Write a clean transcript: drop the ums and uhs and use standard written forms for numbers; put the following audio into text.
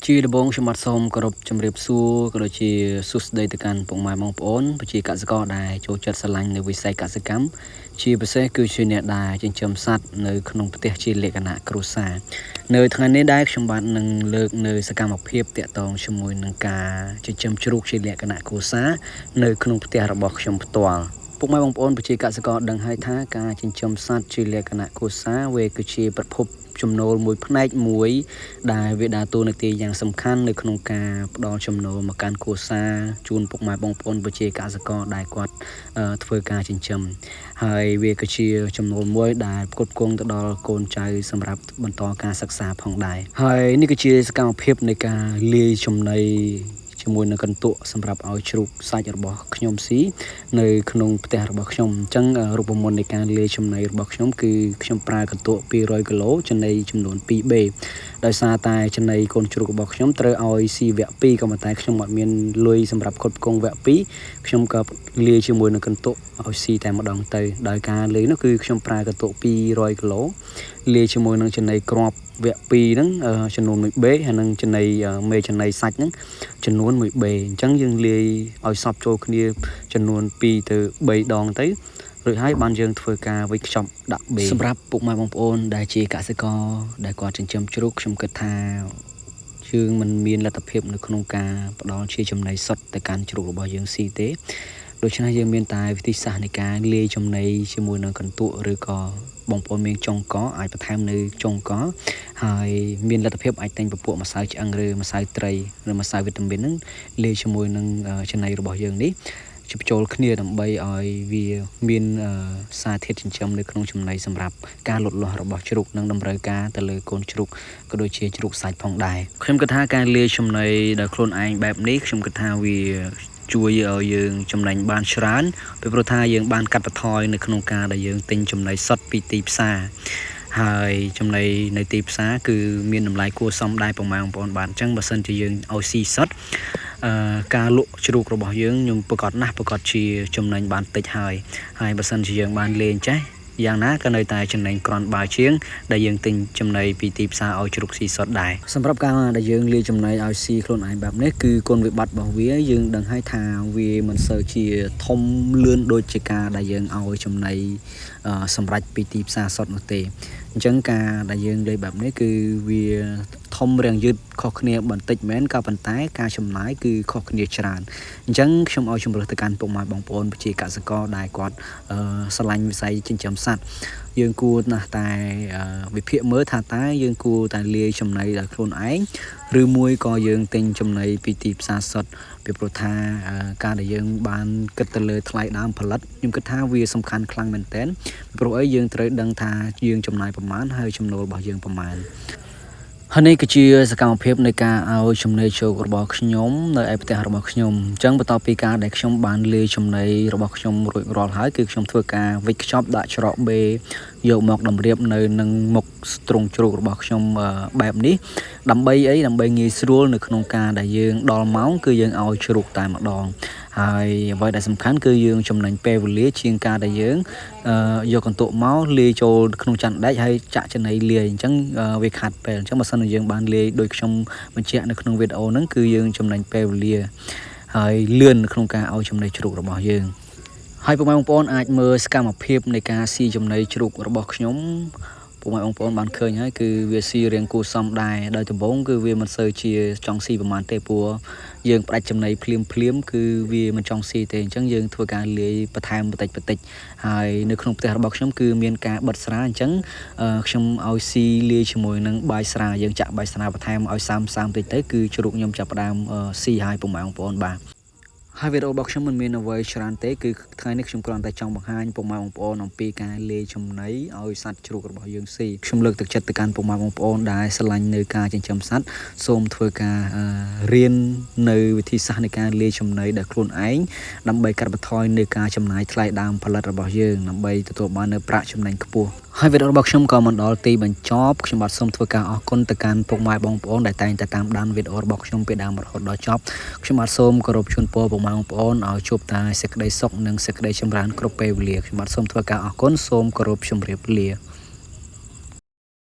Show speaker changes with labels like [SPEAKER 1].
[SPEAKER 1] ជាដំបងខ្ញុំបាទសូមគោរពជំរាបសួរក៏ដូចជាសួស្តីទៅកាន់ពុកម៉ែបងប្អូនប្រជាកសិករដែលចូលចិត្តស្រឡាញ់នៅវិស័យកសិកម្មជាពិសេសគឺជាអ្នកដែលចិញ្ចឹមសត្វនៅក្នុងផ្ទះជាលក្ខណៈគ្រួសារនៅថ្ងៃនេះដែរខ្ញុំបាទនឹងលើកនៅសកម្មភាពតាក់ទងជាមួយនឹងការចិញ្ចឹមជ្រូកជាលក្ខណៈគ្រួសារនៅក្នុងផ្ទះរបស់ខ្ញុំផ្ទាល់ពុកម៉ែបងប្អូនប្រជាកសិករដឹងហើយថាការចិញ្ចឹមសត្វជាលក្ខណៈគ្រួសារវាគឺជាប្រភពចំណូលមួយផ្នែកមួយដែលវាដើរតួនាទីយ៉ាងសំខាន់នៅក្នុងការផ្ដល់ចំណូលមកកាន់គ្រួសារជូនពុកម៉ែបងប្អូនប្រជាកសិករដែលគាត់ធ្វើការចិញ្ចឹមហើយវាក៏ជាចំណូលមួយដែលផ្គត់ផ្គង់ទៅដល់កូនចៅសម្រាប់បន្តការសិក្សាផងដែរហើយនេះក៏ជាសកម្មភាពនៃការលាយចំណីជាមួយនឹងកន្ទក់សម្រាប់ឲ្យជ្រូកសាច់របស់ខ្ញុំស៊ីនៅក្នុងផ្ទះរបស់ខ្ញុំអញ្ចឹងរូបមន្តនៃការលាយចំណីរបស់ខ្ញុំគឺខ្ញុំប្រើកន្ទក់200គីឡូចំណីចំនួន 2B ដោយសារតែចំណីកូនជ្រូករបស់ខ្ញុំត្រូវឲ្យស៊ីវគ្គ2ក៏ប៉ុន្តែខ្ញុំអត់មានលុយសម្រាប់គ្រប់គ្រងវគ្គ2ខ្ញុំក៏លាយជាមួយនឹងកន្ទក់ឲ្យស៊ីតែម្ដងទៅដោយការលាយនោះគឺខ្ញុំប្រើកន្ទក់200គីឡូលាយជាមួយនឹងចំណីគ្រាប់វគ្គ2ហ្នឹងចំនួន 1B ហើយនឹងចំណីមេចំណីសាច់ហ្នឹងចំនួន 1B អញ្ចឹងយើងលាយឲ្យសព្វចូលគ្នាចំនួន2ទៅ3ដងទៅរួចហើយបានយើងធ្វើការវេចខ្ចប់ដាក់បេសម្រាប់ពុកម៉ែបងប្អូនដែលជាកសិករដែលគាត់ចិញ្ចឹមជ្រូកខ្ញុំគិតថាយើងមិនមានលទ្ធភាពនៅក្នុងការផ្ដល់ជាចំណីសុទ្ធទៅកាន់ជ្រូករបស់យើងស៊ីទេដូច្នេះយើងមានតែវិធីសាស្ត្រនៃការលាយចំណីជាមួយនឹងកន្ទក់ឬក៏បងប្អូនមានចុងកអាចបន្ថែមនៅចុងកហើយមានលទ្ធភាពអាចទិញពពួកម្សៅឆ្អឹងឬម្សៅត្រីឬម្សៅវីតាមីនហ្នឹងលាយជាមួយនឹងចំណីរបស់យើងនេះជិបចូលគ្នាដើម្បីឲ្យវាមានសារធាតុចិញ្ចឹមនៅក្នុងចំណីសម្រាប់ការលូតលាស់របស់ជ្រូកនិងតម្រូវការទៅលើកូនជ្រូកក៏ដូចជាជ្រូកសាច់ផងដែរខ្ញុំគិតថាការលាយចំណីដោយខ្លួនឯងបែបនេះខ្ញុំគិតថាវាជួយឲ្យយើងចំណេញបានច្រើនពីព្រោះថាយើងបានកាត់បន្ថយនៅក្នុងការដែលយើងទិញចំណីសុទ្ធពីទីផ្សារហើយចំណីនៅទីផ្សារគឺមានតម្លៃគួរសមដែរប្រហែលបងប្អូនបាទអញ្ចឹងបើសិនជាយើងឲ្យស៊ីសុទ្ធការលក់ជ្រូករបស់យើងខ្ញុំប្រកាសណាស់ប្រកាសជាចំណេញបានតិចហើយបើសិនជាយើងបានលេងចេះយ៉ាងណាក៏នៅតែចំណេញក្រាន់បើជាងដែលយើងទិញចំណីពីទីផ្សារឲ្យជ្រូកស៊ីសុទ្ធដែរសម្រាប់ការដែលយើងលាយចំណីឲ្យស៊ីខ្លួនឯងបែបនេះគឺគុណវិបត្តិរបស់វាយើងដឹងហើយថាវាមិនសូវជាធំលឿនដូចជាការដែលយើងឲ្យចំណីសម្រាប់ពីទីផ្សារសុទ្ធនោះទេអញ្ចឹងការដែលយើងលាយបែបនេះគឺវាធំរាងយឺតខុសគ្នាបន្តិចមែនក៏ប៉ុន្តែការចំណាយគឺខុសគ្នាច្រើនអញ្ចឹងខ្ញុំឲ្យជំរឿនទៅកាន់ពុកម៉ែបងប្អូនប្រជាកសិករដែលគាត់ស្រឡាញ់វិស័យចិញ្ចឹមសត្វយើងគួរណាស់តែវិភាគមើលថាតើយើងគួរតែលាយចំណីដល់ខ្លួនឯងឬមួយក៏យើងទិញចំណីពីទីផ្សារសុទ្ធពីព្រោះថាការដែលយើងបានគិតទៅលើថ្លៃដើមផលិតខ្ញុំគិតថាវាសំខាន់ខ្លាំងមែនទែនព្រោះអីយើងត្រូវដឹងថាយើងចំណាយប្រមាណហើយចំណូលរបស់យើងប្រមាណហើយនេះគឺជាសកម្មភាពនៃការឲ្យចំណីជ្រូករបស់ខ្ញុំនៅឯផ្ទះរបស់ខ្ញុំអញ្ចឹងបន្ទាប់ពីការដែលខ្ញុំបានលាយចំណីរបស់ខ្ញុំរួចរាល់ហើយគឺខ្ញុំធ្វើការវេចខ្ចប់ដាក់ច្រកបេយកមកតម្រៀបនៅនឹងមុខទ្រុងជ្រូករបស់ខ្ញុំបែបនេះដើម្បីអីដើម្បីងាយស្រួលនៅក្នុងការដែលយើងដល់ម៉ោងគឺយើងឲ្យជ្រូកតែម្ដងហើយអ្វីដែលសំខាន់គឺយើងចំណេញពេលវេលាជាងការដែលយើងយកកន្ទក់មកលាយចូលក្នុងចានដែកហើយចាក់ចំណីលាយអញ្ចឹងវាខាត់ពេលអញ្ចឹងបើសិនជាយើងបានលាយដូចខ្ញុំបញ្ជាក់នៅក្នុងវីដេអូហ្នឹងគឺយើងចំណេញពេលវេលាហើយលឿនក្នុងការឲ្យចំណីជ្រូករបស់យើងហើយពុកម៉ែបងប្អូនអាចមើលសកម្មភាពនៃការស៊ីចំណីជ្រូករបស់ខ្ញុំពុកម៉ែបងប្អូនបានឃើញហើយគឺវាស៊ីរៀងគួរសមដែរដោយដំបូងគឺវាមិនសូវជាចង់ស៊ីប្រហែលទេព្រោះយើងផ្ដាច់ចំណីភ្លាមគឺវាមិនចង់ស៊ីទេអញ្ចឹងយើងធ្វើការលាយបន្ថែមបន្តិចហើយនៅក្នុងផ្ទះរបស់ខ្ញុំគឺមានការបិទស្រាអញ្ចឹងខ្ញុំឲ្យស៊ីលាយជាមួយនឹងបាយស្រាយើងចាក់បាយស្រាបន្ថែមឲ្យសាមបន្តិចទៅគឺជ្រូកខ្ញុំចាប់ផ្ដើមស៊ីហើយពុកម៉ែបងប្អូនបាទហើយវីដេអូរបស់ខ្ញុំមិនមានអ្វីច្រើនទេគឺថ្ងៃនេះខ្ញុំគ្រាន់តែចង់បង្ហាញពុកម៉ែបងប្អូនអំពីការលាយចំណីឲ្យសត្វជ្រូករបស់យើងស៊ីខ្ញុំលើកទឹកចិត្តទៅកាន់ពុកម៉ែបងប្អូនដែលស្រឡាញ់នៅការចិញ្ចឹមសត្វសូមធ្វើការរៀននៅវិធីសាស្ត្រនៃការលាយចំណីដោយខ្លួនឯងដើម្បីកាត់បន្ថយនៅការចំណាយថ្លៃដើមផលិតរបស់យើងដើម្បីទទួលបាននៅប្រាក់ចំណេញខ្ពស់ហើយវីដេអូរបស់ខ្ញុំក៏មកដល់ទីបញ្ចប់ខ្ញុំបាទសូមធ្វើការអរគុណទៅកាន់ពុកម៉ែបងប្អូនដែលតែងតែតាមដានវីដេអូរបស់ខ្ញុំពីដើមរហូតដល់ចប់ខ្ញុំបាទសូមគោរពជូនពរពុកម៉ែបងប្អូនឲ្យជួបតែសេចក្តីសុខនិងសេចក្តីចម្រើនគ្រប់ពេលវេលាខ្ញុំបាទសូមធ្វើការអរគុណសូមគោរពជម្រាបលា